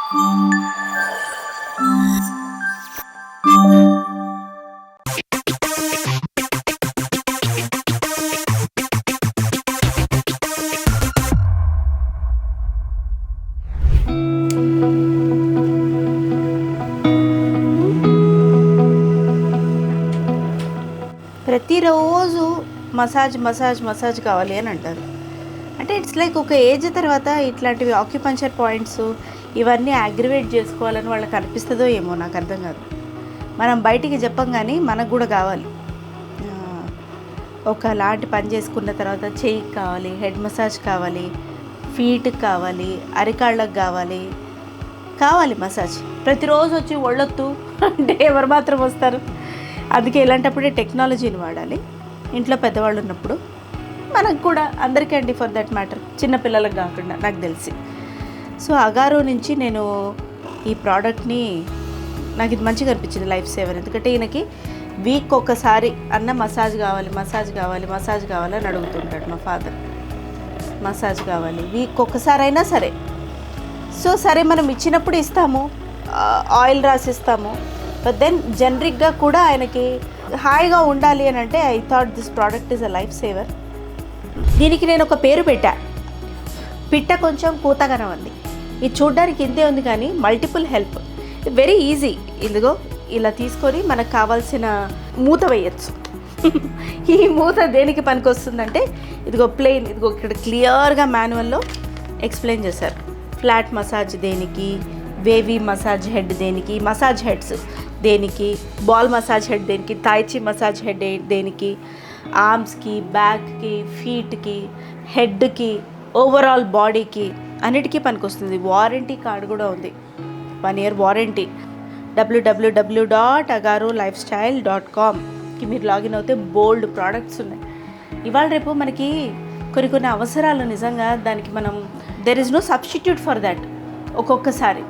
ప్రతిరోజు మసాజ్ కావాలి అని అంటారు. అంటే ఇట్స్ లైక్ ఒక ఏజ్ తర్వాత ఇట్లాంటివి ఆక్యుపంచర్ పాయింట్స్ ఇవన్నీ అగ్రివేట్ చేసుకోవాలని వాళ్ళకి అనిపిస్తుందో ఏమో, నాకు అర్థం కాదు. మనం బయటికి చెప్పం కానీ మనకు కూడా కావాలి. ఒకలాంటి పని చేసుకున్న తర్వాత చెయ్యికి కావాలి, హెడ్ మసాజ్ కావాలి, ఫీట్కి కావాలి, అరికాళ్ళకు కావాలి మసాజ్. ప్రతిరోజు వచ్చి ఒళ్ళొత్తు అంటే ఎవరు మాత్రం వస్తారు? అందుకే ఇలాంటప్పుడే టెక్నాలజీని వాడాలి. ఇంట్లో పెద్దవాళ్ళు ఉన్నప్పుడు మనకు కూడా, అందరికీ అండి, ఫర్ దట్ మ్యాటర్, చిన్నపిల్లలకు కాకుండా నాకు తెలిసి. సో అగారో నుంచి నేను ఈ ప్రోడక్ట్ని, నాకు ఇది మంచిగా అనిపించింది, లైఫ్ సేవర్. ఎందుకంటే ఈయనకి వీక్ ఒకసారి అన్న మసాజ్ కావాలి అని అడుగుతుంటాడు మా ఫాదర్. మసాజ్ కావాలి వీక్ ఒక్కసారి అయినా సరే. సో సరే, మనం ఇచ్చినప్పుడు ఇస్తాము, ఆయిల్ రాసిస్తాము. బట్ దెన్ జనరిక్గా కూడా ఆయనకి హాయిగా ఉండాలి అని అంటే I thought this product is a life saver. దీనికి నేను ఒక పేరు పెట్టా, పిట్ట కొంచెం కూతగనం ఉంది. ఇది చూడ్డానికి ఇంతే ఉంది కానీ మల్టిపుల్ హెల్ప్, వెరీ ఈజీ. ఇదిగో ఇలా తీసుకొని మనకు కావాల్సిన మూత వేయచ్చు. ఈ మూత దేనికి పనికి వస్తుందంటే, ఇదిగో ప్లెయిన్, ఇదిగో ఇక్కడ క్లియర్గా మాన్యువల్లో ఎక్స్ప్లెయిన్ చేశారు. ఫ్లాట్ మసాజ్ దేనికి, వేవీ మసాజ్ హెడ్ దేనికి, మసాజ్ హెడ్స్ దేనికి, బాల్ మసాజ్ హెడ్ దేనికి, తాయిచి మసాజ్ హెడ్ దేనికి, ఆర్మ్స్కి, బ్యాక్కి, ఫీట్కి, హెడ్కి, ఓవరాల్ బాడీకి అన్నిటికీ పనికొస్తుంది. వారంటీ కార్డు కూడా ఉంది, 1 year వారంటీ. www.agarolifestyle.com మీరు లాగిన్ అవుతే బోల్డ్ ప్రోడక్ట్స్ ఉన్నాయి. ఇవాళ రేపు మనకి కొన్ని అవసరాలు నిజంగా దానికి మనం there is no substitute for that. ఒక్కొక్కసారి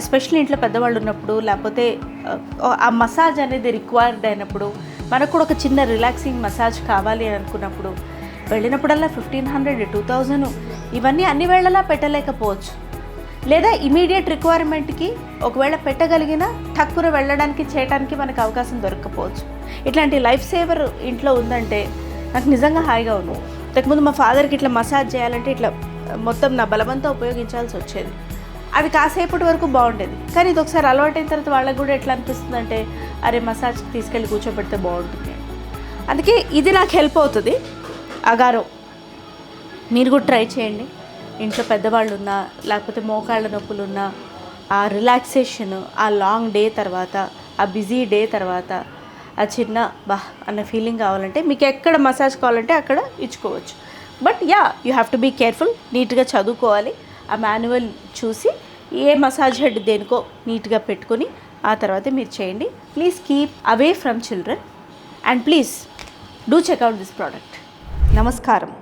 ఎస్పెషల్లీ ఇంట్లో పెద్దవాళ్ళు ఉన్నప్పుడు, లేకపోతే ఆ మసాజ్ అనేది రిక్వైర్డ్ అయినప్పుడు, మనకు కూడా ఒక చిన్న రిలాక్సింగ్ మసాజ్ కావాలి అని అనుకున్నప్పుడు వెళ్ళినప్పుడల్లా 1500, 2000 ఇవన్నీ అన్ని వేళలా పెట్టలేకపోవచ్చు. లేదా ఇమీడియట్ రిక్వైర్మెంట్కి ఒకవేళ పెట్టగలిగినా తక్కువ వెళ్ళడానికి చేయడానికి మనకు అవకాశం దొరకకపోవచ్చు. ఇట్లాంటి లైఫ్ సేవర్ ఇంట్లో ఉందంటే నాకు నిజంగా హాయిగా ఉంది. ఇంతకుముందు మా ఫాదర్కి ఇట్లా మసాజ్ చేయాలంటే ఇట్లా మొత్తం నా బలమంతా ఉపయోగించాల్సి వచ్చేది. అది కాసేపటి వరకు బాగుండేది, కానీ ఇది ఒకసారి అలవాటైన తర్వాత వాళ్ళకి కూడా ఎట్లా అనిపిస్తుంది అంటే, అరే మసాజ్కి తీసుకెళ్ళి కూర్చోబెడితే బాగుంటుంది. అందుకే ఇది నాకు హెల్ప్ అవుతుంది. అగారో మీరు కూడా ట్రై చేయండి. ఇంట్లో పెద్దవాళ్ళు ఉన్నా, లేకపోతే మోకాళ్ళ నొప్పులు ఉన్నా, ఆ రిలాక్సేషన్, ఆ లాంగ్ డే తర్వాత, ఆ బిజీ డే తర్వాత ఆ చిన్న అన్న ఫీలింగ్ కావాలంటే, మీకు ఎక్కడ మసాజ్ కావాలంటే అక్కడ ఇచ్చుకోవచ్చు. But you have to be careful. నీట్గా చదువుకోవాలి, ఆ మాన్యువల్ చూసి ఏ మసాజ్ హెడ్ దేనికో నీట్గా పెట్టుకొని ఆ తర్వాత మీరు చేయండి. Please keep away from children and please do checkout this product. నమస్కారం.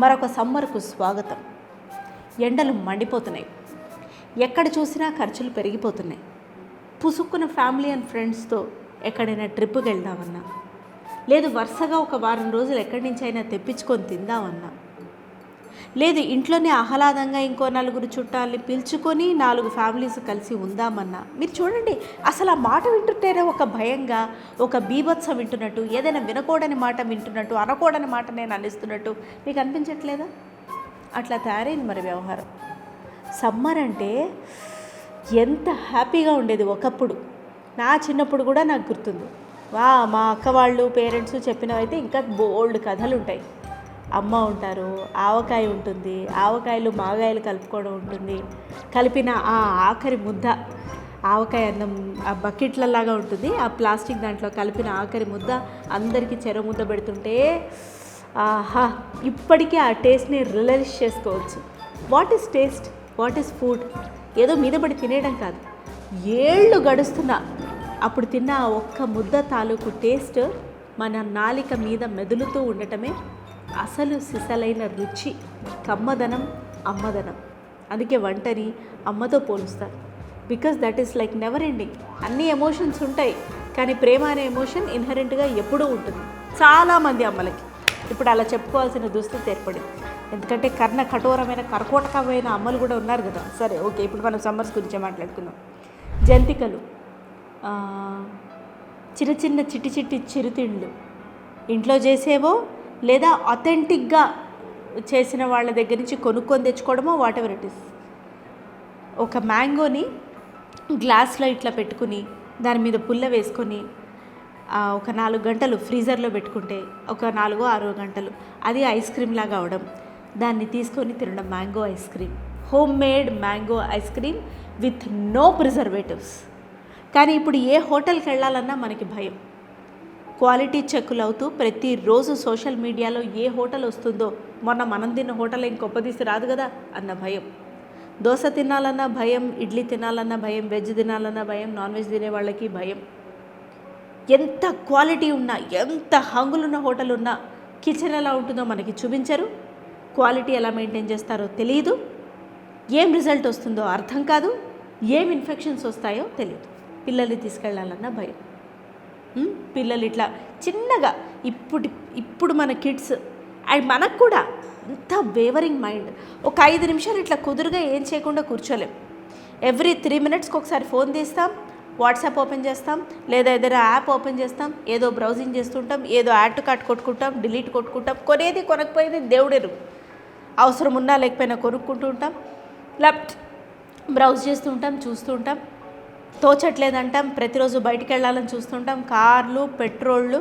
మరొక సమ్మర్కు స్వాగతం. ఎండలు మండిపోతున్నాయి, ఎక్కడ చూసినా ఖర్చులు పెరిగిపోతున్నాయి. పుసుక్కున్న ఫ్యామిలీ అండ్ ఫ్రెండ్స్తో ఎక్కడైనా ట్రిప్కి వెళ్దామన్నా, లేదు వరుసగా ఒక వారం రోజులు ఎక్కడి నుంచి అయినా తెప్పించుకొని తిందామన్నా, లేదు ఇంట్లోనే ఆహ్లాదంగా ఇంకో 4 చుట్టాలని పిలుచుకొని 4 ఫ్యామిలీస్ కలిసి ఉందామన్నా, మీరు చూడండి, అసలు ఆ మాట వింటుంటేనే ఒక భయంగా, ఒక బీభత్సం వింటున్నట్టు, ఏదైనా వినకూడని మాట వింటున్నట్టు, అనకూడని మాట నేను అనిస్తున్నట్టు మీకు అనిపించట్లేదా? అట్లా తయారైంది మరి వ్యవహారం. సమ్మర్ అంటే ఎంత హ్యాపీగా ఉండేది ఒకప్పుడు. నా చిన్నప్పుడు కూడా నాకు గుర్తుంది. మా అక్క వాళ్ళు పేరెంట్స్ చెప్పినవైతే ఇంకా బోల్డ్ కథలు ఉంటాయి. అమ్మ ఉంటారు, ఆవకాయ ఉంటుంది, ఆవకాయలు మాగాయలు కలుపుకోవడం ఉంటుంది, కలిపిన ఆ ఆఖరి ముద్ద, ఆవకాయ అన్నం ఆ బకెట్లలాగా ఉంటుంది, ఆ ప్లాస్టిక్ దాంట్లో కలిపిన ఆఖరి ముద్ద అందరికీ చెర ముద్ద పెడుతుంటే ఆహా, ఇప్పటికీ ఆ టేస్ట్ని రిలైజ్ చేసుకోవచ్చు. What is taste, what is food? ఏదో మీద పడి తినేయడం కాదు, ఏళ్ళు గడుస్తున్నా అప్పుడు తిన్న ఆ ఒక్క ముద్ద తాలూకు టేస్ట్ మన నాలిక మీద మెదులుతూ ఉండటమే అసలు సిసలైన రుచి, కమ్మదనం, అమ్మదనం. అందుకే వంటని అమ్మతో పోలుస్తారు. Because that is like never ending. అన్ని ఎమోషన్స్ ఉంటాయి, కానీ ప్రేమ అనే ఎమోషన్ ఇన్హరెంట్గా ఎప్పుడూ ఉంటుంది చాలామంది అమ్మలకి. ఇప్పుడు అలా చెప్పుకోవాల్సిన దుస్థితి ఏర్పడింది. ఎందుకంటే కర్ణ కఠోరమైన కర్కోటకమైన అమ్మలు కూడా ఉన్నారు కదా. సరే ఓకే, ఇప్పుడు మనం సమ్మర్స్ గురించే మాట్లాడుకుందాం. జంతికలు, చిన్న చిన్న చిట్టి చిట్టి చిరుతిండ్లు ఇంట్లో చేసేవో లేదా అథెంటిక్గా చేసిన వాళ్ళ దగ్గర నుంచి కొనుక్కొని తెచ్చుకోవడమో, వాట్ ఎవర్ ఇట్ ఈస్. ఒక మ్యాంగోని గ్లాస్లో ఇట్లా పెట్టుకుని దాని మీద పుల్ల వేసుకొని ఒక 4 గంటలు ఫ్రీజర్లో పెట్టుకుంటే ఒక 4-6 గంటలు అది ఐస్ క్రీమ్ లాగా అవడం, దాన్ని తీసుకొని తినడం. Mango ice cream, homemade mango ice cream with no preservatives. కానీ ఇప్పుడు ఏ హోటల్కి వెళ్ళాలన్నా మనకి భయం. క్వాలిటీ చెక్కులు అవుతూ ప్రతిరోజు సోషల్ మీడియాలో ఏ హోటల్ వస్తుందో, మొన్న మనం తిన్న హోటల్ ఇంకొప్పదీసి రాదు కదా అన్న భయం. దోశ తినాలన్నా భయం, ఇడ్లీ తినాలన్నా భయం, వెజ్ తినాలన్నా భయం, నాన్ వెజ్ తినే వాళ్ళకి భయం. ఎంత క్వాలిటీ ఉన్నా, ఎంత హంగులున్న హోటల్ ఉన్నా కిచెన్ ఎలా ఉంటుందో మనకి చూపించరు, క్వాలిటీ ఎలా మెయింటైన్ చేస్తారో తెలియదు, ఏం రిజల్ట్ వస్తుందో అర్థం కాదు, ఏం ఇన్ఫెక్షన్స్ వస్తాయో తెలియదు. పిల్లల్ని తీసుకెళ్ళాలన్నా భయం. పిల్లలు ఇట్లా చిన్నగా ఇప్పుడు మన కిడ్స్ అండ్ మనకు కూడా ఇంత వేవరింగ్ మైండ్. ఒక 5 నిమిషాలు ఇట్లా కుదురుగా ఏం చేయకుండా కూర్చోలేం. ఎవ్రీ 3 మినిట్స్కి ఒకసారి ఫోన్ తీస్తాం, వాట్సాప్ ఓపెన్ చేస్తాం, లేదా ఏదైనా యాప్ ఓపెన్ చేస్తాం, ఏదో బ్రౌజింగ్ చేస్తుంటాం, ఏదో యాడ్ టు కార్ట్ కొట్టుకుంటాం, డిలీట్ కొట్టుకుంటాం, కొనేది కొనకపోయేది దేవుడెరు, అవసరం ఉన్నా లేకపోయినా కొనుక్కుంటూ ఉంటాం, బ్రౌజ్ చేస్తూ ఉంటాం, చూస్తూ ఉంటాం, తోచట్లేదంటాం, ప్రతిరోజు బయటికి వెళ్ళాలని చూస్తుంటాం. కార్లు, పెట్రోళ్ళు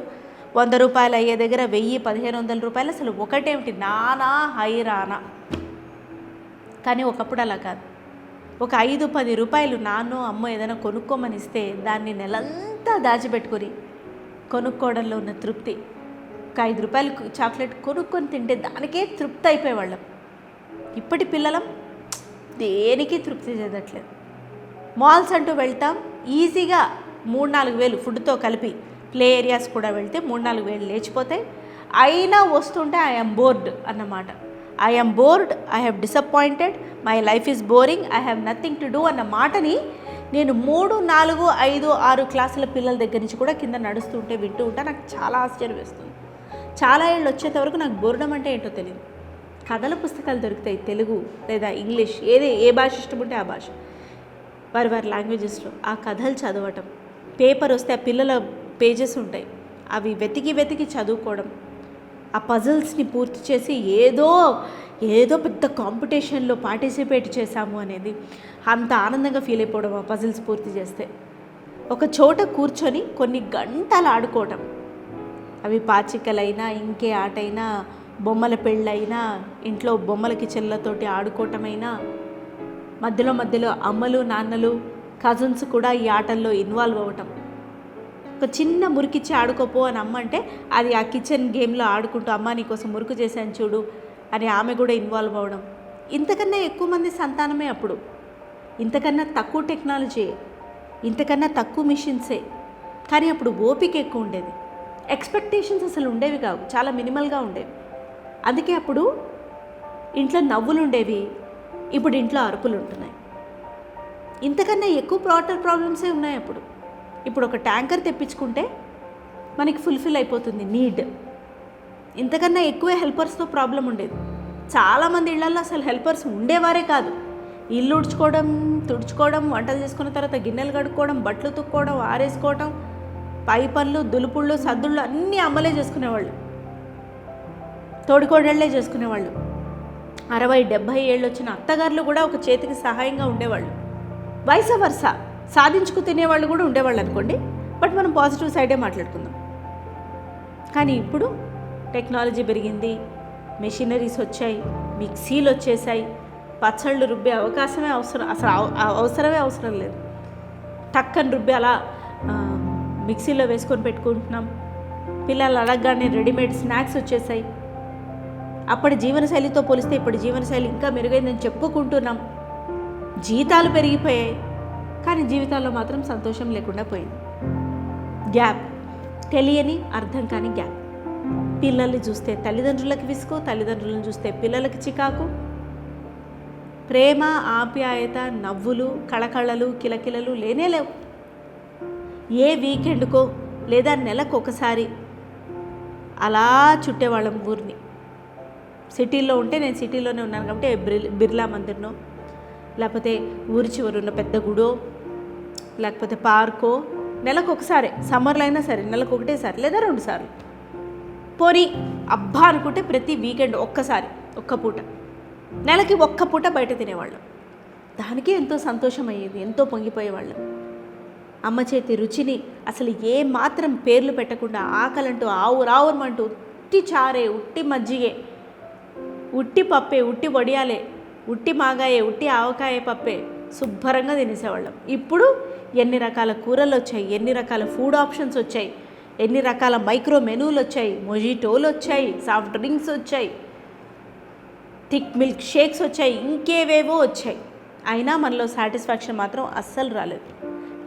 100 రూపాయలు అయ్యే దగ్గర 1000-1500 రూపాయలు, అసలు ఒకటేమిటి నానా హైరానా. కానీ ఒకప్పుడు అలా కాదు. ఒక 5-10 రూపాయలు నాన్నో అమ్మో ఏదైనా కొనుక్కోమని ఇస్తే దాన్ని నెలంతా దాచిపెట్టుకొని కొనుక్కోవడంలో ఉన్న తృప్తి, ఒక 5 రూపాయలు చాక్లెట్ కొనుక్కొని తింటే దానికే తృప్తి అయిపోయేవాళ్ళం. ఇప్పటి పిల్లలం దేనికి తృప్తి చెందట్లేదు. మాల్స్ అంటూ వెళ్తాం, ఈజీగా 3-4 వేలు ఫుడ్తో కలిపి, ప్లే ఏరియాస్ కూడా వెళ్తే 3-4 వేలు లేచిపోతాయి. అయినా వస్తుంటే ఐఎమ్ బోర్డ్ అన్నమాట. I'm board, I have disappointed, my life is boring, I have nothing to do అన్న మాటని నేను 3, 4, 5, 6 క్లాసుల పిల్లల దగ్గర నుంచి కూడా కింద నడుస్తుంటే వింటూ ఉంటా. నాకు చాలా ఆశ్చర్యం వేస్తుంది. చాలా ఏళ్ళు వచ్చేంత వరకు నాకు బోర్డం అంటే ఏంటో తెలియదు. కథల పుస్తకాలు దొరుకుతాయి, తెలుగు లేదా ఇంగ్లీష్, ఏ భాష ఇష్టం ఉంటే ఆ భాష, వారి లాంగ్వేజెస్లో ఆ కథలు చదవటం. పేపర్ వస్తే ఆ పిల్లల పేజెస్ ఉంటాయి, అవి వెతికి చదువుకోవడం, ఆ పజిల్స్ని పూర్తి చేసి ఏదో పెద్ద కాంపిటీషన్లో పార్టిసిపేట్ చేశాము అనేది అంత ఆనందంగా ఫీల్ అయిపోవడం ఆ పజిల్స్ పూర్తి చేస్తే. ఒక చోట కూర్చొని కొన్ని గంటలు ఆడుకోవటం, అవి పాచికలైనా, ఇంకే ఆటైనా, బొమ్మల పెళ్ళైనా, ఇంట్లో బొమ్మల కిచెన్లతోటి ఆడుకోవటమైనా, మధ్యలో అమ్మలు, నాన్నలు, కజిన్స్ కూడా ఈ ఆటల్లో ఇన్వాల్వ్ అవ్వటం. ఒక చిన్న మురికిచ్చి ఆడుకోపో అని అమ్మ అంటే అది ఆ కిచెన్ గేమ్లో ఆడుకుంటూ అమ్మ నీకోసం మురుకు చేశాను చూడు అని ఆమె కూడా ఇన్వాల్వ్ అవ్వడం. ఇంతకన్నా ఎక్కువ మంది సంతానమే అప్పుడు, ఇంతకన్నా తక్కువ టెక్నాలజీ, ఇంతకన్నా తక్కువ మిషన్సే. కానీ అప్పుడు ఓపిక ఎక్కువ ఉండేది, ఎక్స్పెక్టేషన్స్ అసలు ఉండేవి కావు, చాలా మినిమల్గా ఉండేవి. అందుకే అప్పుడు ఇంట్లో నవ్వులు ఉండేవి, ఇప్పుడు ఇంట్లో అరుపులు ఉంటున్నాయి. ఇంతకన్నా ఎక్కువ వాటర్ ప్రాబ్లమ్సే ఉన్నాయి అప్పుడు. ఇప్పుడు ఒక ట్యాంకర్ తెప్పించుకుంటే మనకి ఫుల్ఫిల్ అయిపోతుంది నీడ్. ఇంతకన్నా ఎక్కువ హెల్పర్స్తో ప్రాబ్లం ఉండేది. చాలామంది ఇళ్లలో అసలు హెల్పర్స్ ఉండేవారే కాదు. ఇల్లు ఉడ్చుకోవడం, తుడుచుకోవడం, వంటలు చేసుకున్న తర్వాత గిన్నెలు కడుక్కోవడం, బట్టలు తుక్కోవడం, ఆరేసుకోవడం, పై పనులు, దులుపుళ్ళు, సద్దుళ్ళు అన్నీ అమ్మలే చేసుకునేవాళ్ళు, తోడికోడళ్లే చేసుకునేవాళ్ళు. 60-70 ఏళ్ళు వచ్చిన అత్తగారులు కూడా ఒక చేతికి సహాయంగా ఉండేవాళ్ళు. వయస వరుస సాధించుకు తినేవాళ్ళు కూడా ఉండేవాళ్ళు అనుకోండి. బట్ మనం పాజిటివ్ సైడే మాట్లాడుకుందాం. కానీ ఇప్పుడు టెక్నాలజీ పెరిగింది, మెషినరీస్ వచ్చాయి, మిక్సీలు వచ్చేసాయి, పచ్చళ్ళు రుబ్బే అవకాశమే అవసరం లేదు. టక్కని రుబ్బి అలా మిక్సీలో వేసుకొని పెట్టుకుంటున్నాం. పిల్లలు అడగగానే రెడీమేడ్ స్నాక్స్ వచ్చేసాయి. అప్పటి జీవనశైలితో పోలిస్తే ఇప్పటి జీవనశైలి ఇంకా మెరుగైందని చెప్పుకుంటున్నాం. జీతాలు పెరిగిపోయాయి, కానీ జీవితాల్లో మాత్రం సంతోషం లేకుండా పోయింది. గ్యాప్, తెలియని అర్థం కాని గ్యాప్. పిల్లల్ని చూస్తే తల్లిదండ్రులకి విసుగు, తల్లిదండ్రులను చూస్తే పిల్లలకి చికాకు. ప్రేమ, ఆప్యాయత, నవ్వులు, కళకళలు, కిలకిలలు లేనేలేవు. ఏ వీకెండ్కో లేదా నెలకు ఒకసారి అలా చుట్టేవాళ్ళం ఊరిని. సిటీల్లో ఉంటే నేను సిటీలోనే ఉన్నాను కాబట్టి బిర్లా మందిర్నో లేకపోతే ఊరి చివరి ఉన్న పెద్ద గుడో లేకపోతే పార్కో నెలకు ఒకసారి, సమ్మర్లో అయినా సరే నెలకు ఒకటేసారి లేదా 2 సార్లు పోనీ అబ్బా అనుకుంటే ప్రతి వీకెండ్ ఒక్కసారి, ఒక్క పూట, నెలకి ఒక్క పూట బయట తినేవాళ్ళం. దానికి ఎంతో సంతోషం అయ్యేది, ఎంతో పొంగిపోయేవాళ్ళం. అమ్మ చేతి రుచిని అసలు ఏ మాత్రం పేర్లు పెట్టకుండా ఆకలంటూ ఆవురావురమంటూ ఉట్టి చారే, ఉట్టి మజ్జిగే, ఉట్టి పప్పే, ఉట్టి వడియాలే, ఉట్టి మాగాయే, ఉట్టి ఆవకాయ పప్పే శుభ్రంగా తినేసేవాళ్ళం. ఇప్పుడు ఎన్ని రకాల కూరలు వచ్చాయి, ఎన్ని రకాల ఫుడ్ ఆప్షన్స్ వచ్చాయి, ఎన్ని రకాల మైక్రో మెనూలు వచ్చాయి, మొజిటోలు వచ్చాయి, సాఫ్ట్ డ్రింక్స్ వచ్చాయి, థిక్ మిల్క్ షేక్స్ వచ్చాయి, ఇంకేవేవో వచ్చాయి. అయినా మనలో సాటిస్ఫాక్షన్ మాత్రం అస్సలు రాలేదు.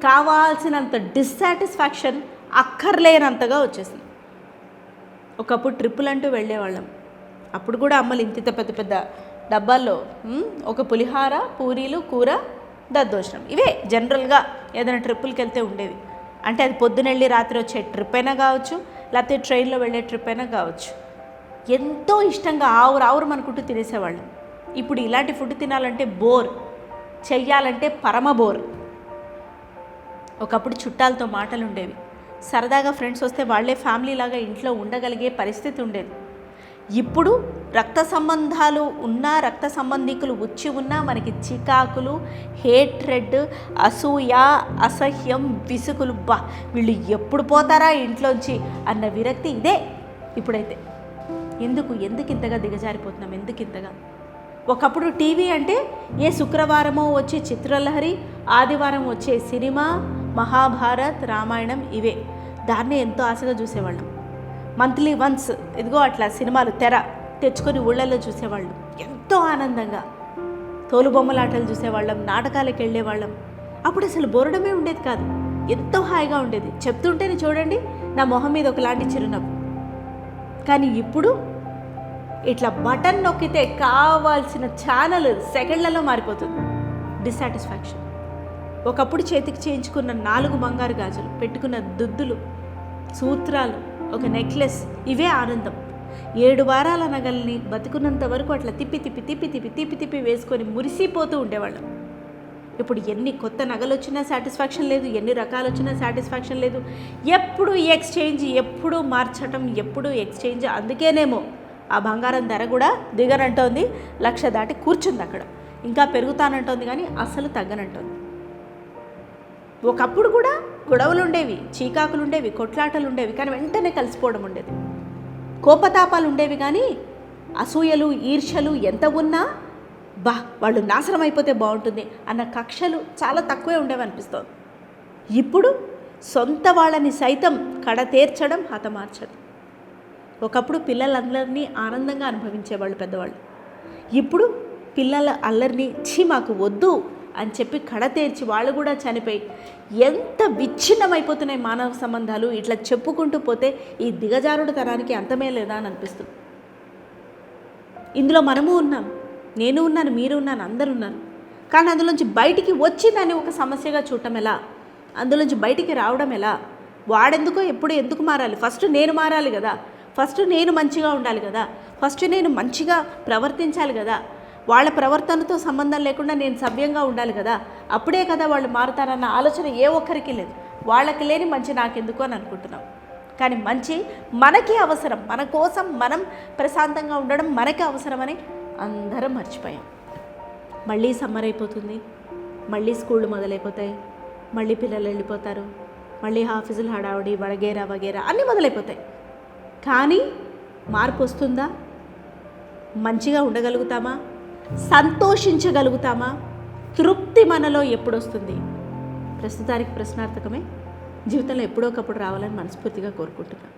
కావాల్సినంత డిస్సాటిస్ఫాక్షన్ అక్కర్లేనంతగా వచ్చేసింది. ఒకప్పుడు ట్రిప్పులు అంటూ వెళ్ళేవాళ్ళం. అప్పుడు కూడా అమ్మలు ఇంత పెద్ద పెద్ద డబ్బాల్లో ఒక పులిహార, పూరీలు, కూర, దద్దోజనం ఇవే జనరల్గా ఏదైనా ట్రిప్పులకి వెళ్తే ఉండేవి. అంటే అది పొద్దునెళ్ళి రాత్రి వచ్చే ట్రిప్ అయినా కావచ్చు, లేకపోతే ట్రైన్లో వెళ్ళే ట్రిప్ అయినా కావచ్చు. ఎంతో ఇష్టంగా ఆవురు అనుకుంటూ తినేసేవాళ్ళం. ఇప్పుడు ఇలాంటి ఫుడ్ తినాలంటే బోర్, చెయ్యాలంటే పరమ బోర్. ఒకప్పుడు చుట్టాలతో మాటలు ఉండేవి, సరదాగా ఫ్రెండ్స్ వస్తే వాళ్ళే ఫ్యామిలీ లాగా ఇంట్లో ఉండగలిగే పరిస్థితి ఉండేది. ఇప్పుడు రక్త సంబంధాలు ఉన్నా, రక్త సంబంధికులు వచ్చి ఉన్నా మనకి చికాకులు, హేట్రెడ్, అసూయ, అసహ్యం, విసుగులు. వీళ్ళు ఎప్పుడు పోతారా ఇంట్లోంచి అన్న విరక్తి ఇదే ఇప్పుడైతే. ఎందుకు ఇంతగా దిగజారిపోతున్నాం? ఎందుకు ఇంతగా? ఒకప్పుడు టీవీ అంటే ఏ శుక్రవారమో వచ్చే చిత్రలహరి, ఆదివారం వచ్చే సినిమా, మహాభారత్, రామాయణం ఇవే. దాన్ని ఎంతో ఆశగా చూసేవాళ్ళం. మంత్లీ వన్స్ ఇదిగో అట్లా సినిమాలు తెర తెచ్చుకొని ఊళ్ళల్లో చూసేవాళ్ళం ఎంతో ఆనందంగా. తోలుబొమ్మలాటలు చూసేవాళ్ళం, నాటకాలకు వెళ్ళేవాళ్ళం. అప్పుడు అసలు బోరడమే ఉండేది కాదు, ఎంతో హాయిగా ఉండేది. చెప్తుంటేనే చూడండి నా మొహం మీద ఒకలాంటి చిరునవ్వు. కానీ ఇప్పుడు ఇట్లా బటన్ నొక్కితే కావాల్సిన ఛానల్ సెకండ్లలో మారిపోతుంది. డిస్సాటిస్ఫాక్షన్. ఒకప్పుడు చేతికి చేయించుకున్న 4 బంగారు గాజులు, పెట్టుకున్న దుద్దులు, సూత్రాలు, ఒక నెక్లెస్ ఇవే ఆనందం. 7 వారాల నగల్ని బతుకున్నంత వరకు అట్లా తిప్పి తిప్పి తిప్పి తిప్పి తిప్పి తిప్పి వేసుకొని మురిసిపోతూ ఉండేవాళ్ళం. ఇప్పుడు ఎన్ని కొత్త నగలు వచ్చినా సాటిస్ఫాక్షన్ లేదు, ఎన్ని రకాలు వచ్చినా సాటిస్ఫాక్షన్ లేదు. ఎప్పుడు ఎక్స్చేంజ్, ఎప్పుడు మార్చటం, ఎప్పుడు ఎక్స్చేంజ్. అందుకేనేమో ఆ బంగారం ధర కూడా దిగనంటోంది, 1,00,000 దాటి కూర్చుంది అక్కడ. ఇంకా పెరుగుతానంటోంది కానీ అసలు తగ్గనంటోంది. ఒకప్పుడు కూడా గొడవలు ఉండేవి, చీకాకులు ఉండేవి, కొట్లాటలు ఉండేవి, కానీ వెంటనే కలిసిపోవడం ఉండేది. కోపతాపాలు ఉండేవి కానీ అసూయలు, ఈర్ష్యలు ఎంత ఉన్నా వాళ్ళు నాశనం అయిపోతే బాగుంటుంది అన్న కక్షలు చాలా తక్కువే ఉండేవి అనిపిస్తోంది. ఇప్పుడు సొంత వాళ్ళని సైతం కడతేర్చడం, హతమార్చడం. ఒకప్పుడు పిల్లలందరినీ ఆనందంగా అనుభవించేవాళ్ళు పెద్దవాళ్ళు. ఇప్పుడు పిల్లల అల్లరిని మాకు వద్దు అని చెప్పి కడతేర్చి వాళ్ళు కూడా చనిపోయి ఎంత విచ్ఛిన్నమైపోతున్నాయి మానవ సంబంధాలు. ఇట్లా చెప్పుకుంటూ పోతే ఈ దిగజారుడు తరానికి అంతమే లేదా అని అనిపిస్తుంది. ఇందులో మనము ఉన్నాం, నేను ఉన్నాను, మీరు ఉన్నాను, అందరూ ఉన్నారు. కానీ అందులోంచి బయటికి వచ్చి దాన్ని ఒక సమస్యగా చూడటం ఎలా? అందులోంచి బయటికి రావడం ఎలా? వాడెందుకో ఎప్పుడు ఎందుకు మారాలి? ఫస్ట్ నేను మారాలి కదా, ఫస్ట్ నేను మంచిగా ఉండాలి కదా, ఫస్ట్ నేను మంచిగా ప్రవర్తించాలి కదా, వాళ్ళ ప్రవర్తనతో సంబంధం లేకుండా నేను సవ్యంగా ఉండాలి కదా, అప్పుడే కదా వాళ్ళు మారుతారన్న ఆలోచన ఏ ఒక్కరికి లేదు. వాళ్ళకి లేని మంచి నాకెందుకు అని అనుకుంటున్నాం. కానీ మంచి మనకి అవసరం, మన కోసం మనం ప్రశాంతంగా ఉండడం మనకి అవసరమని అందరం మర్చిపోయాం. మళ్ళీ సమ్మర్ అయిపోతుంది, మళ్ళీ స్కూళ్ళు మొదలైపోతాయి, మళ్ళీ పిల్లలు వెళ్ళిపోతారు, మళ్ళీ ఆఫీసులు హడావుడి వగేరా వగేరా అన్నీ మొదలైపోతాయి. కానీ మార్పు వస్తుందా? మంచిగా ఉండగలుగుతామా? సంతోషించగలుగుతామా? తృప్తి మనలో ఎప్పుడు వస్తుంది? ప్రస్తుతానికి ప్రశ్నార్థకమే. జీవితంలో ఎప్పుడో ఒకప్పుడు రావాలని మనస్ఫూర్తిగా కోరుకుంటున్నాను.